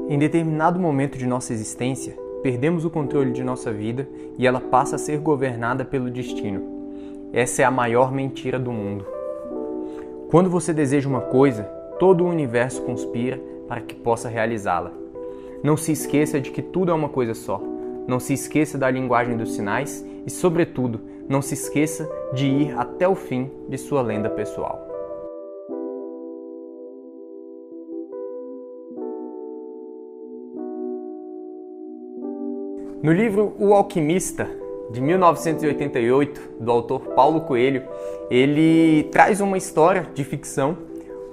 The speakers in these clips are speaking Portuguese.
Em determinado momento de nossa existência, perdemos o controle de nossa vida e ela passa a ser governada pelo destino. Essa é a maior mentira do mundo. Quando você deseja uma coisa, todo o universo conspira para que possa realizá-la. Não se esqueça de que tudo é uma coisa só. Não se esqueça da linguagem dos sinais e, sobretudo, não se esqueça de ir até o fim de sua lenda pessoal. No livro O Alquimista, de 1988, do autor Paulo Coelho, ele traz uma história de ficção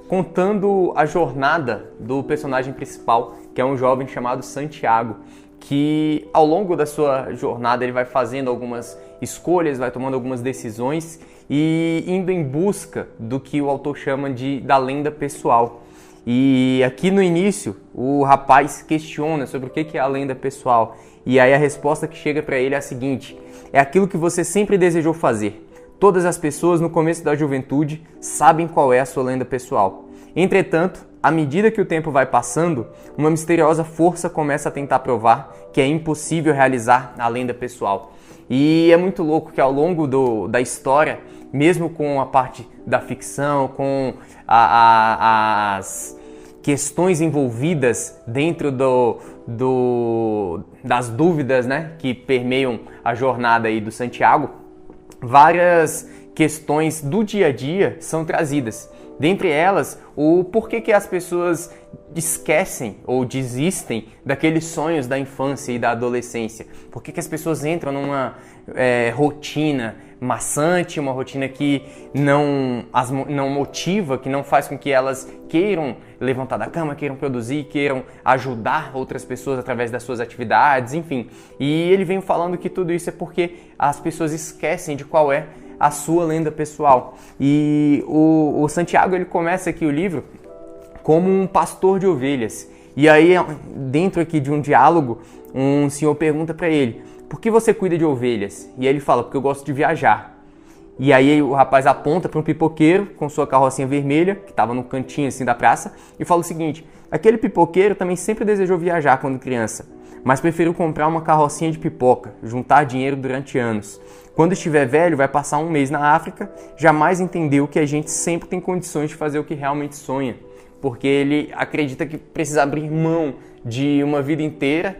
contando a jornada do personagem principal, que é um jovem chamado Santiago, que ao longo da sua jornada ele vai fazendo algumas escolhas, vai tomando algumas decisões e indo em busca do que o autor chama da lenda pessoal. E aqui no início, o rapaz questiona sobre o que é a lenda pessoal. E aí a resposta que chega para ele é a seguinte: é aquilo que você sempre desejou fazer. Todas as pessoas no começo da juventude sabem qual é a sua lenda pessoal. Entretanto, à medida que o tempo vai passando, uma misteriosa força começa a tentar provar que é impossível realizar a lenda pessoal. E é muito louco que ao longo da história, mesmo com a parte da ficção, com as questões envolvidas dentro das dúvidas, né, que permeiam a jornada aí do Santiago, várias questões do dia a dia são trazidas. Dentre elas, o porquê que as pessoas esquecem ou desistem daqueles sonhos da infância e da adolescência. Por que as pessoas entram numa rotina maçante, uma rotina que não motiva, que não faz com que elas queiram levantar da cama, queiram produzir, queiram ajudar outras pessoas através das suas atividades, enfim. E ele vem falando que tudo isso é porque as pessoas esquecem de qual é a sua lenda pessoal. E o Santiago, ele começa aqui o livro como um pastor de ovelhas. E aí, dentro aqui de um diálogo, um senhor pergunta para ele: por que você cuida de ovelhas? E ele fala: porque eu gosto de viajar. E aí o rapaz aponta para um pipoqueiro com sua carrocinha vermelha, que estava no cantinho assim da praça, e fala o seguinte: aquele pipoqueiro também sempre desejou viajar quando criança, mas preferiu comprar uma carrocinha de pipoca, juntar dinheiro durante anos. Quando estiver velho, vai passar um mês na África, jamais entendeu que a gente sempre tem condições de fazer o que realmente sonha, porque ele acredita que precisa abrir mão de uma vida inteira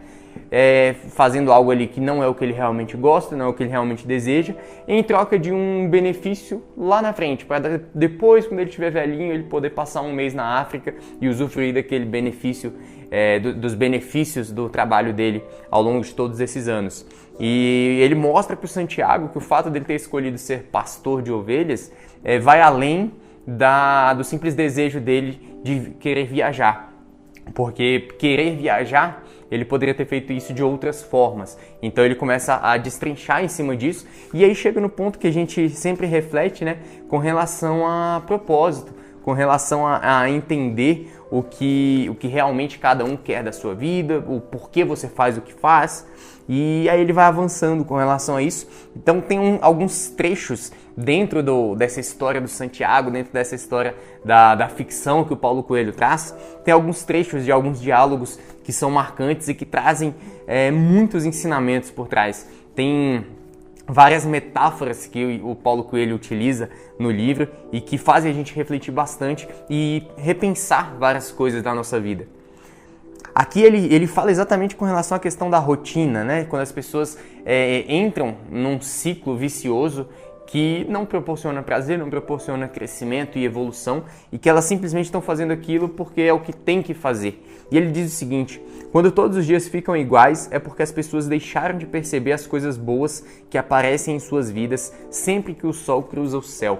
fazendo algo ali que não é o que ele realmente gosta, não é o que ele realmente deseja, em troca de um benefício lá na frente, para depois, quando ele estiver velhinho, ele poder passar um mês na África e usufruir daquele benefício, dos benefícios do trabalho dele ao longo de todos esses anos. E ele mostra para o Santiago que o fato dele ter escolhido ser pastor de ovelhas vai além do simples desejo dele de querer viajar. Porque querer viajar, ele poderia ter feito isso de outras formas. Então ele começa a destrinchar em cima disso, e aí chega no ponto que a gente sempre reflete, né, com relação a propósito, com relação a entender o que realmente cada um quer da sua vida, o porquê você faz o que faz. E aí ele vai avançando com relação a isso. Então tem alguns trechos dentro dessa história do Santiago, dentro dessa história da ficção que o Paulo Coelho traz. Tem alguns trechos de alguns diálogos que são marcantes e que trazem muitos ensinamentos por trás. Tem várias metáforas que o Paulo Coelho utiliza no livro e que fazem a gente refletir bastante e repensar várias coisas da nossa vida. Aqui ele fala exatamente com relação à questão da rotina, né? Quando as pessoas entram num ciclo vicioso que não proporciona prazer, não proporciona crescimento e evolução, e que elas simplesmente estão fazendo aquilo porque é o que tem que fazer. E ele diz o seguinte: quando todos os dias ficam iguais, é porque as pessoas deixaram de perceber as coisas boas que aparecem em suas vidas sempre que o sol cruza o céu.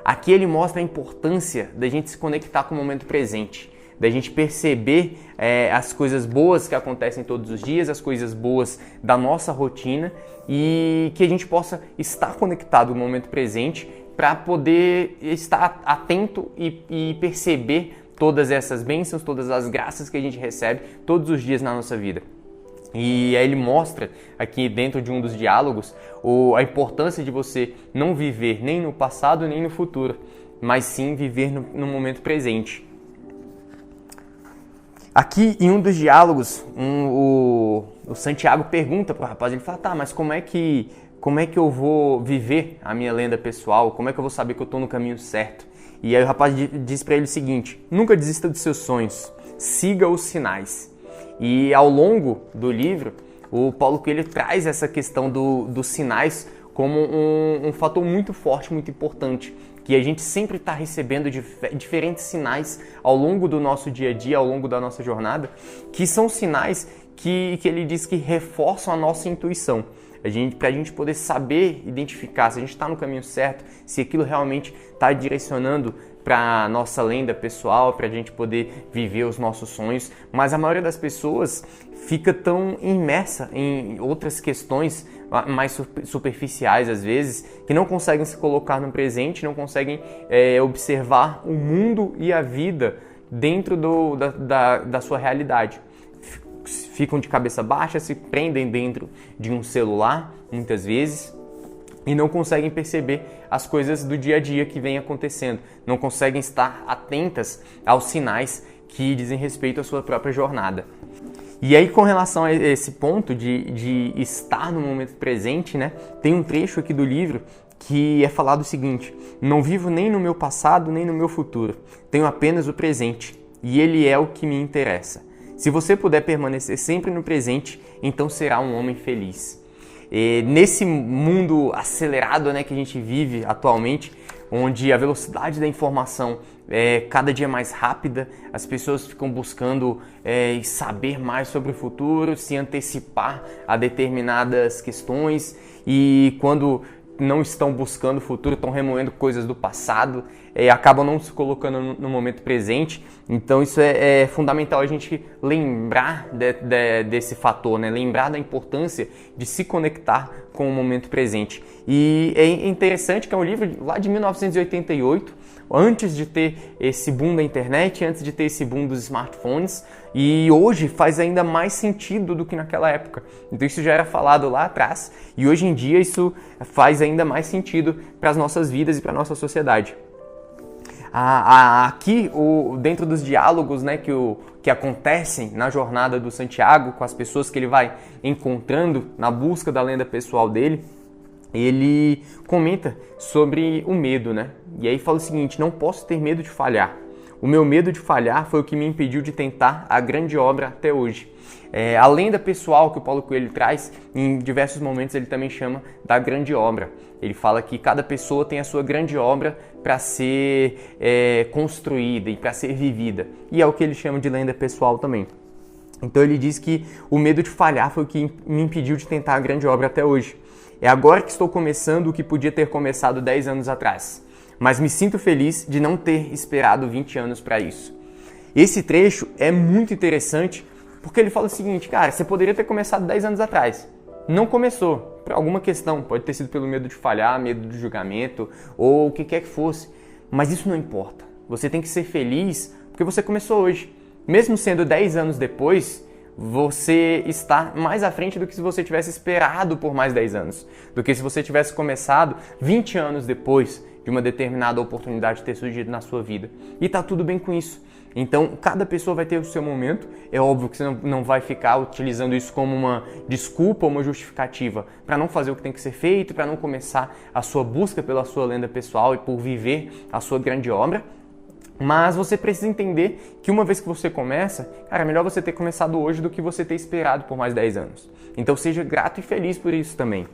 Aqui ele mostra a importância da gente se conectar com o momento presente, da gente perceber as coisas boas que acontecem todos os dias, as coisas boas da nossa rotina, e que a gente possa estar conectado no momento presente para poder estar atento e perceber todas essas bênçãos, todas as graças que a gente recebe todos os dias na nossa vida. E aí ele mostra aqui dentro de um dos diálogos a importância de você não viver nem no passado nem no futuro, mas sim viver no momento presente. Aqui, em um dos diálogos, o Santiago pergunta para o rapaz, ele fala, tá, mas como é que eu vou viver a minha lenda pessoal? Como é que eu vou saber que eu estou no caminho certo? E aí o rapaz diz para ele o seguinte, nunca desista dos seus sonhos, siga os sinais. E ao longo do livro, o Paulo Coelho traz essa questão dos sinais como um fator muito forte, muito importante, que a gente sempre está recebendo diferentes sinais ao longo do nosso dia a dia, ao longo da nossa jornada, que são sinais que ele diz que reforçam a nossa intuição. Para a gente poder saber identificar se a gente está no caminho certo, se aquilo realmente está direcionando para a nossa lenda pessoal, para a gente poder viver os nossos sonhos. Mas a maioria das pessoas fica tão imersa em outras questões mais superficiais às vezes, que não conseguem se colocar no presente, não conseguem observar o mundo e a vida dentro da sua realidade. Ficam de cabeça baixa, se prendem dentro de um celular, muitas vezes, e não conseguem perceber as coisas do dia a dia que vem acontecendo. Não conseguem estar atentas aos sinais que dizem respeito à sua própria jornada. E aí, com relação a esse ponto de estar no momento presente, né, tem um trecho aqui do livro que é falado o seguinte: não vivo nem no meu passado, nem no meu futuro. Tenho apenas o presente, e ele é o que me interessa. Se você puder permanecer sempre no presente, então será um homem feliz. E nesse mundo acelerado, né, que a gente vive atualmente, onde a velocidade da informação é cada dia mais rápida, as pessoas ficam buscando saber mais sobre o futuro, se antecipar a determinadas questões, e quando não estão buscando o futuro, estão remoendo coisas do passado, acabam não se colocando no momento presente. Então isso é fundamental a gente lembrar desse fator, né? Lembrar da importância de se conectar com o momento presente. E é interessante que é um livro lá de 1988, antes de ter esse boom da internet, antes de ter esse boom dos smartphones, e hoje faz ainda mais sentido do que naquela época. Então isso já era falado lá atrás, e hoje em dia isso faz ainda mais sentido para as nossas vidas e para a nossa sociedade. Aqui, dentro dos diálogos, né, que acontecem na jornada do Santiago, com as pessoas que ele vai encontrando na busca da lenda pessoal dele, ele comenta sobre o medo, né? E aí fala o seguinte: não posso ter medo de falhar. O meu medo de falhar foi o que me impediu de tentar a grande obra até hoje. A lenda pessoal que o Paulo Coelho traz, em diversos momentos ele também chama da grande obra. Ele fala que cada pessoa tem a sua grande obra para ser construída e para ser vivida. E é o que ele chama de lenda pessoal também. Então ele diz que o medo de falhar foi o que me impediu de tentar a grande obra até hoje. É agora que estou começando o que podia ter começado 10 anos atrás. Mas me sinto feliz de não ter esperado 20 anos para isso. Esse trecho é muito interessante porque ele fala o seguinte: cara, você poderia ter começado 10 anos atrás. Não começou, por alguma questão. Pode ter sido pelo medo de falhar, medo de julgamento ou o que quer que fosse. Mas isso não importa. Você tem que ser feliz porque você começou hoje. Mesmo sendo 10 anos depois, você está mais à frente do que se você tivesse esperado por mais 10 anos. Do que se você tivesse começado 20 anos depois de uma determinada oportunidade ter surgido na sua vida. E tá tudo bem com isso. Então, cada pessoa vai ter o seu momento. É óbvio que você não vai ficar utilizando isso como uma desculpa ou uma justificativa para não fazer o que tem que ser feito, para não começar a sua busca pela sua lenda pessoal e por viver a sua grande obra. Mas você precisa entender que uma vez que você começa, cara, é melhor você ter começado hoje do que você ter esperado por mais 10 anos. Então seja grato e feliz por isso também.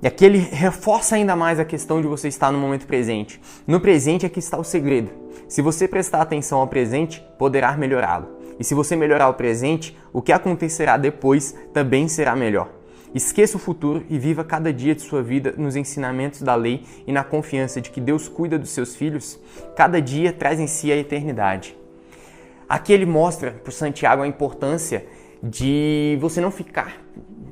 E aqui ele reforça ainda mais a questão de você estar no momento presente. No presente é que está o segredo. Se você prestar atenção ao presente, poderá melhorá-lo. E se você melhorar o presente, o que acontecerá depois também será melhor. Esqueça o futuro e viva cada dia de sua vida nos ensinamentos da lei e na confiança de que Deus cuida dos seus filhos. Cada dia traz em si a eternidade. Aqui ele mostra para Santiago a importância de você não ficar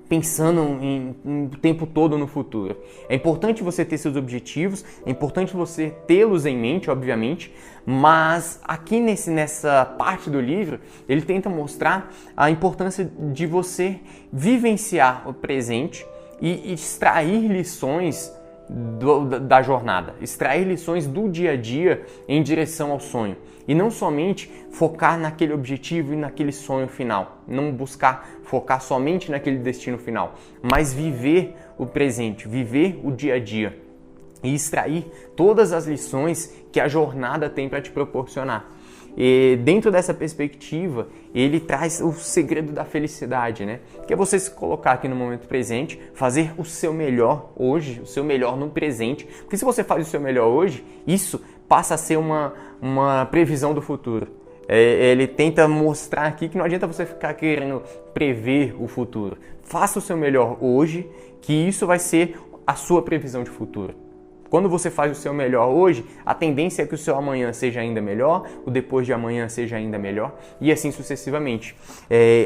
pensando o tempo todo no futuro. É importante você ter seus objetivos, é importante você tê-los em mente, obviamente, mas aqui nessa parte do livro, ele tenta mostrar a importância de você vivenciar o presente e extrair lições da jornada, extrair lições do dia a dia em direção ao sonho. E não somente focar naquele objetivo e naquele sonho final, não buscar focar somente naquele destino final, mas viver o presente, viver o dia a dia e extrair todas as lições que a jornada tem para te proporcionar. E dentro dessa perspectiva, ele traz o segredo da felicidade, né? Que é você se colocar aqui no momento presente, fazer o seu melhor hoje, o seu melhor no presente. Porque se você faz o seu melhor hoje, isso passa a ser uma previsão do futuro. Ele tenta mostrar aqui que não adianta você ficar querendo prever o futuro. Faça o seu melhor hoje, que isso vai ser a sua previsão de futuro. Quando você faz o seu melhor hoje, a tendência é que o seu amanhã seja ainda melhor, o depois de amanhã seja ainda melhor e assim sucessivamente.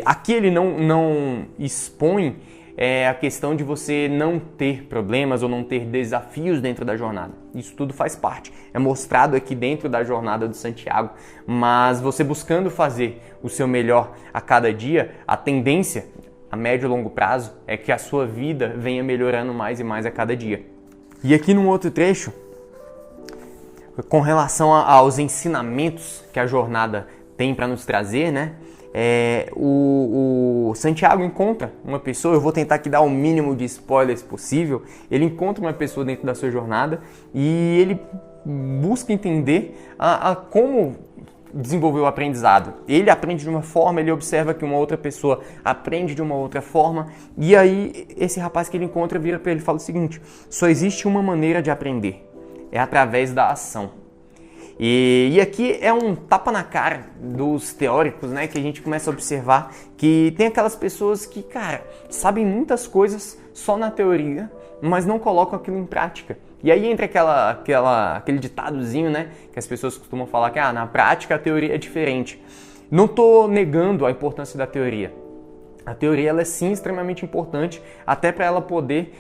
Aqui ele não expõe a questão de você não ter problemas ou não ter desafios dentro da jornada. Isso tudo faz parte. É mostrado aqui dentro da jornada do Santiago, mas você buscando fazer o seu melhor a cada dia, a tendência a médio e longo prazo é que a sua vida venha melhorando mais e mais a cada dia. E aqui num outro trecho, com relação aos ensinamentos que a jornada tem para nos trazer, né? O Santiago encontra uma pessoa, eu vou tentar aqui dar o mínimo de spoilers possível, ele encontra uma pessoa dentro da sua jornada e ele busca entender como desenvolver o aprendizado. Ele aprende de uma forma, ele observa que uma outra pessoa aprende de uma outra forma, e aí esse rapaz que ele encontra vira para ele e fala o seguinte: só existe uma maneira de aprender, é através da ação. E aqui é um tapa na cara dos teóricos, né, que a gente começa a observar que tem aquelas pessoas que, cara, sabem muitas coisas só na teoria, mas não colocam aquilo em prática. E aí entra aquele ditadozinho, né, que as pessoas costumam falar que na prática a teoria é diferente. Não estou negando a importância da teoria. A teoria ela é sim extremamente importante, até para ela poder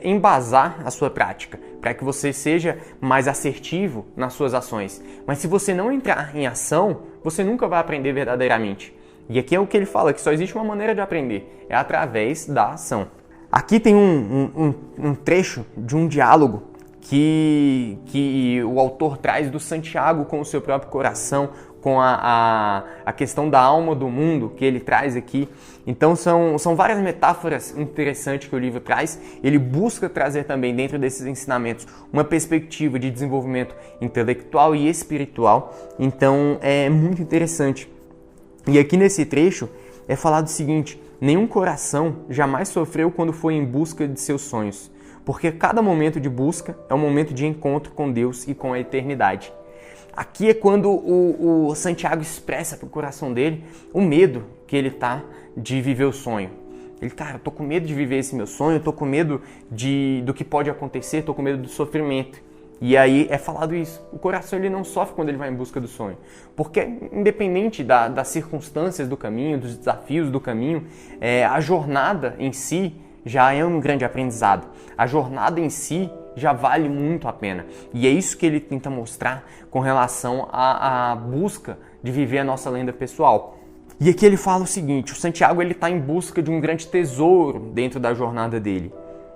embasar a sua prática, para que você seja mais assertivo nas suas ações. Mas se você não entrar em ação, você nunca vai aprender verdadeiramente. E aqui é o que ele fala, que só existe uma maneira de aprender, é através da ação. Aqui tem um trecho de um diálogo que o autor traz do Santiago com o seu próprio coração, com a questão da alma do mundo que ele traz aqui. Então são várias metáforas interessantes que o livro traz. Ele busca trazer também dentro desses ensinamentos uma perspectiva de desenvolvimento intelectual e espiritual. Então é muito interessante. E aqui nesse trecho é falado o seguinte: nenhum coração jamais sofreu quando foi em busca de seus sonhos, porque cada momento de busca é um momento de encontro com Deus e com a eternidade. Aqui é quando o Santiago expressa para o coração dele o medo que ele tá de viver o sonho. Ele, cara, eu tô com medo de viver esse meu sonho, eu tô com medo do que pode acontecer, tô com medo do sofrimento. E aí é falado isso, o coração ele não sofre quando ele vai em busca do sonho, porque independente das circunstâncias do caminho, dos desafios do caminho, a jornada em si já é um grande aprendizado, a jornada em si já vale muito a pena. E é isso que ele tenta mostrar com relação à busca de viver a nossa lenda pessoal. E aqui ele fala o seguinte: o Santiago ele está em busca de um grande tesouro dentro da jornada dele.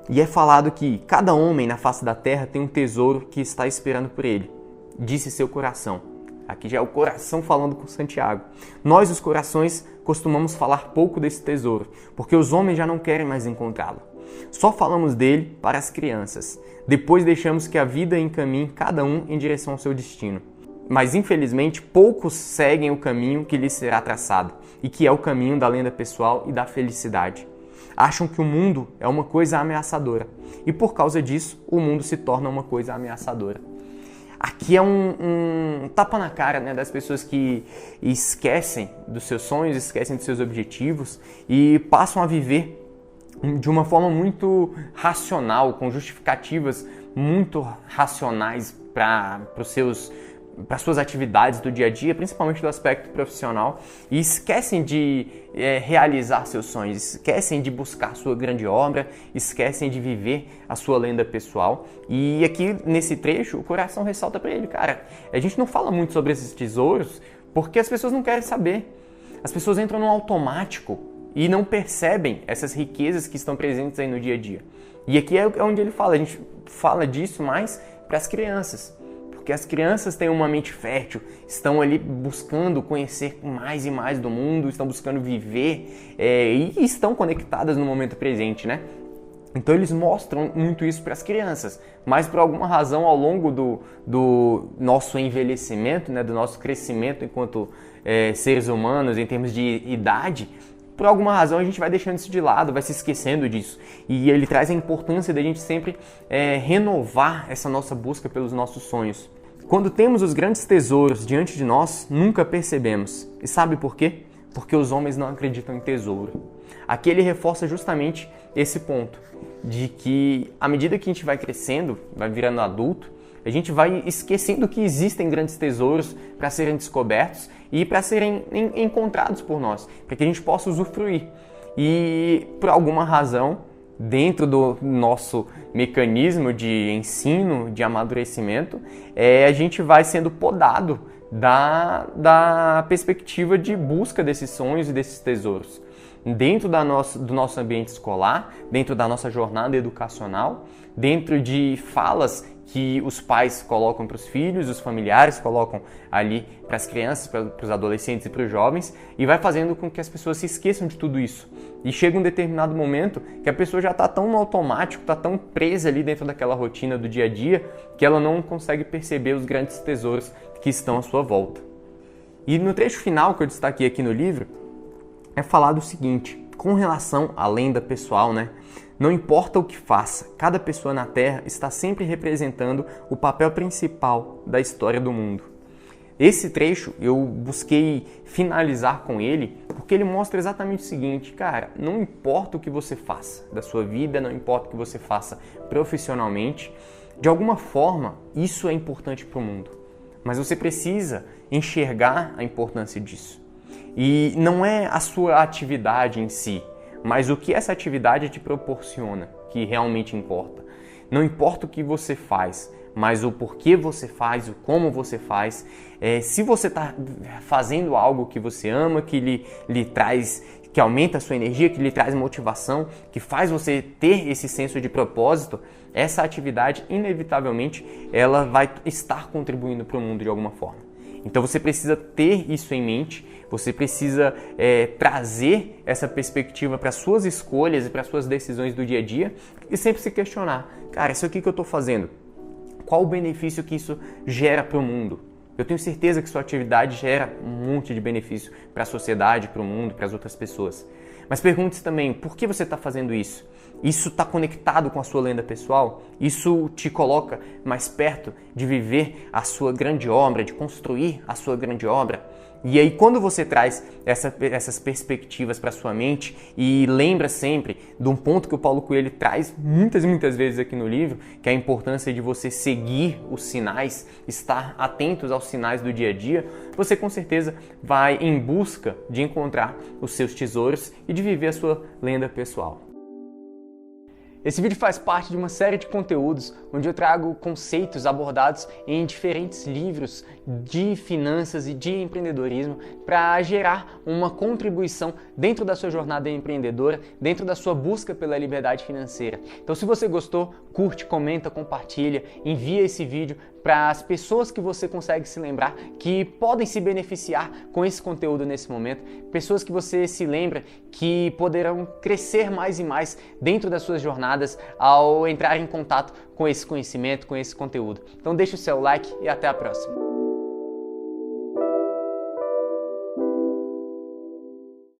E é falado que cada homem na face da terra tem um tesouro que está esperando por ele, disse seu coração. Aqui já é o coração falando com Santiago. Nós, os corações, costumamos falar pouco desse tesouro, porque os homens já não querem mais encontrá-lo. Só falamos dele para as crianças. Depois deixamos que a vida encaminhe cada um em direção ao seu destino. Mas, infelizmente, poucos seguem o caminho que lhes será traçado, e que é o caminho da lenda pessoal e da felicidade. Acham que o mundo é uma coisa ameaçadora, e por causa disso, o mundo se torna uma coisa ameaçadora. Aqui é um tapa na cara, né, das pessoas que esquecem dos seus sonhos, esquecem dos seus objetivos e passam a viver de uma forma muito racional, com justificativas muito racionais para as suas atividades do dia a dia, principalmente do aspecto profissional, e esquecem de realizar seus sonhos, esquecem de buscar sua grande obra, esquecem de viver a sua lenda pessoal. E aqui nesse trecho o coração ressalta para ele: cara, a gente não fala muito sobre esses tesouros porque as pessoas não querem saber. As pessoas entram no automático e não percebem essas riquezas que estão presentes aí no dia a dia. E aqui é onde ele fala, a gente fala disso mais para as crianças, porque as crianças têm uma mente fértil, estão ali buscando conhecer mais e mais do mundo, estão buscando viver e estão conectadas no momento presente, né? Então eles mostram muito isso para as crianças, mas por alguma razão ao longo do nosso envelhecimento, né, do nosso crescimento enquanto seres humanos em termos de idade, por alguma razão a gente vai deixando isso de lado, vai se esquecendo disso. E ele traz a importância da gente sempre renovar essa nossa busca pelos nossos sonhos. Quando temos os grandes tesouros diante de nós, nunca percebemos. E sabe por quê? Porque os homens não acreditam em tesouro. Aqui ele reforça justamente esse ponto, de que à medida que a gente vai crescendo, vai virando adulto, a gente vai esquecendo que existem grandes tesouros para serem descobertos e para serem encontrados por nós, para que a gente possa usufruir. E por alguma razão, dentro do nosso mecanismo de ensino, de amadurecimento, a gente vai sendo podado da perspectiva de busca desses sonhos e desses tesouros. Dentro do nosso ambiente escolar, dentro da nossa jornada educacional, dentro de falas que os pais colocam para os filhos, os familiares colocam ali para as crianças, para os adolescentes e para os jovens, e vai fazendo com que as pessoas se esqueçam de tudo isso. E chega um determinado momento que a pessoa já está tão no automático, está tão presa ali dentro daquela rotina do dia a dia, que ela não consegue perceber os grandes tesouros que estão à sua volta. E no trecho final que eu destaquei aqui no livro, é falado o seguinte, com relação à lenda pessoal, né? Não importa o que faça, cada pessoa na Terra está sempre representando o papel principal da história do mundo. Esse trecho eu busquei finalizar com ele porque ele mostra exatamente o seguinte, cara, não importa o que você faça da sua vida, não importa o que você faça profissionalmente, de alguma forma isso é importante para o mundo, mas você precisa enxergar a importância disso. E não é a sua atividade em si, mas o que essa atividade te proporciona, que realmente importa. Não importa o que você faz, mas o porquê você faz, o como você faz. Se você está fazendo algo que você ama, que lhe traz, que aumenta a sua energia, que lhe traz motivação, que faz você ter esse senso de propósito, essa atividade, inevitavelmente, ela vai estar contribuindo para o mundo de alguma forma. Então você precisa ter isso em mente, você precisa trazer essa perspectiva para suas escolhas e para suas decisões do dia a dia e sempre se questionar, cara, isso aqui que eu estou fazendo, qual o benefício que isso gera para o mundo? Eu tenho certeza que sua atividade gera um monte de benefício para a sociedade, para o mundo, para as outras pessoas. Mas pergunte-se também, por que você está fazendo isso? Isso está conectado com a sua lenda pessoal? Isso te coloca mais perto de viver a sua grande obra, de construir a sua grande obra? E aí quando você traz essas perspectivas para sua mente e lembra sempre de um ponto que o Paulo Coelho traz muitas e muitas vezes aqui no livro, que é a importância de você seguir os sinais, estar atentos aos sinais do dia a dia, você com certeza vai em busca de encontrar os seus tesouros e de viver a sua lenda pessoal. Esse vídeo faz parte de uma série de conteúdos onde eu trago conceitos abordados em diferentes livros de finanças e de empreendedorismo para gerar uma contribuição dentro da sua jornada empreendedora, dentro da sua busca pela liberdade financeira. Então, se você gostou, curte, comenta, compartilha, envia esse vídeo para as pessoas que você consegue se lembrar que podem se beneficiar com esse conteúdo nesse momento, pessoas que você se lembra que poderão crescer mais e mais dentro das suas jornadas ao entrar em contato com esse conhecimento, com esse conteúdo. Então deixa o seu like e até a próxima.